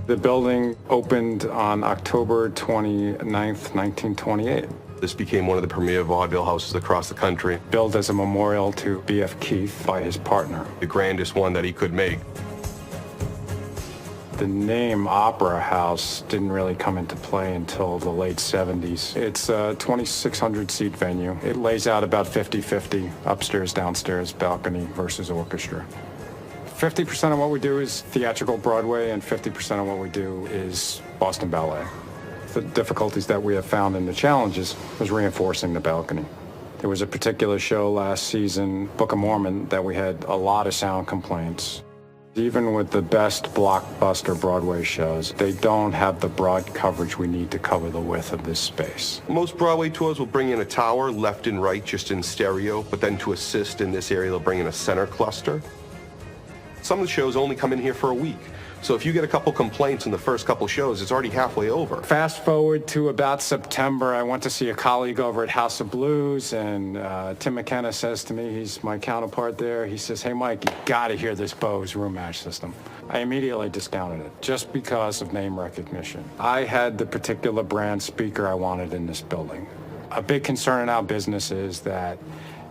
The building opened on October 29th, 1928. This became one of the premier vaudeville houses across the country. Built as a memorial to B.F. Keith by his partner. The grandest one that he could make. The name Opera House didn't really come into play until the late 70s. It's a 2,600 seat venue. It lays out about 50-50, upstairs, downstairs, balcony versus orchestra. 50% of what we do is theatrical Broadway, and 50% of what we do is Boston Ballet. The difficulties that we have found in the challenges was reinforcing the balcony. There was a particular show last season, Book of Mormon, that we had a lot of sound complaints. Even with the best blockbuster Broadway shows, they don't have the broad coverage we need to cover the width of this space. Most Broadway tours will bring in a tower left and right just in stereo, but then to assist in this area, they'll bring in a center cluster. Some of the shows only come in here for a week. So if you get a couple complaints in the first couple shows, it's already halfway over. Fast forward to about September, I went to see a colleague over at House of Blues, and Tim McKenna says to me, he's my counterpart there, he says, "Hey Mike, you gotta hear this Bose RoomMatch system." I immediately discounted it, just because of name recognition. I had the particular brand speaker I wanted in this building. A big concern in our business is that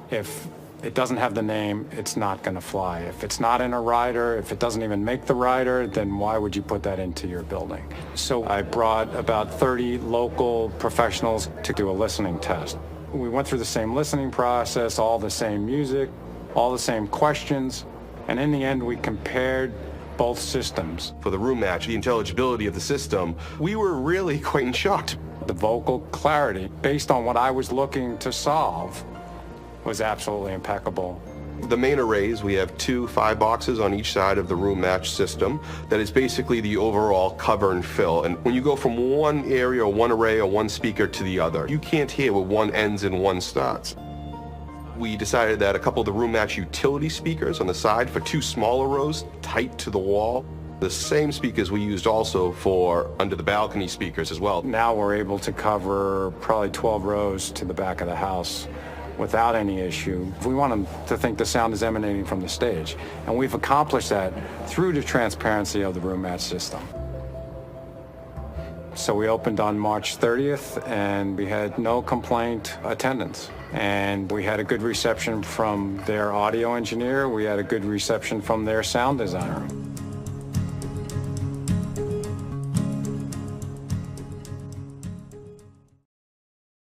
if it doesn't have the name, it's not going to fly. If it's not in a rider, if it doesn't even make the rider, then why would you put that into your building? So I brought about 30 local professionals to do a listening test. We went through the same listening process, all the same music, all the same questions, and in the end we compared both systems. For the RoomMatch, the intelligibility of the system, we were really quite shocked. The vocal clarity, based on what I was looking to solve, was absolutely impeccable. The main arrays, we have 2 5-boxes on each side of the RoomMatch system. That is basically the overall cover and fill. And when you go from one area or one array or one speaker to the other, you can't hear where one ends and one starts. We decided that a couple of the RoomMatch utility speakers on the side for 2 smaller rows tight to the wall. The same speakers we used also for under the balcony speakers as well. Now we're able to cover probably 12 rows to the back of the house without any issue. We want them to think the sound is emanating from the stage, and we've accomplished that through the transparency of the RoomMatch system. So we opened on March 30th, and we had no complaint attendance. And we had a good reception from their audio engineer. We had a good reception from their sound designer.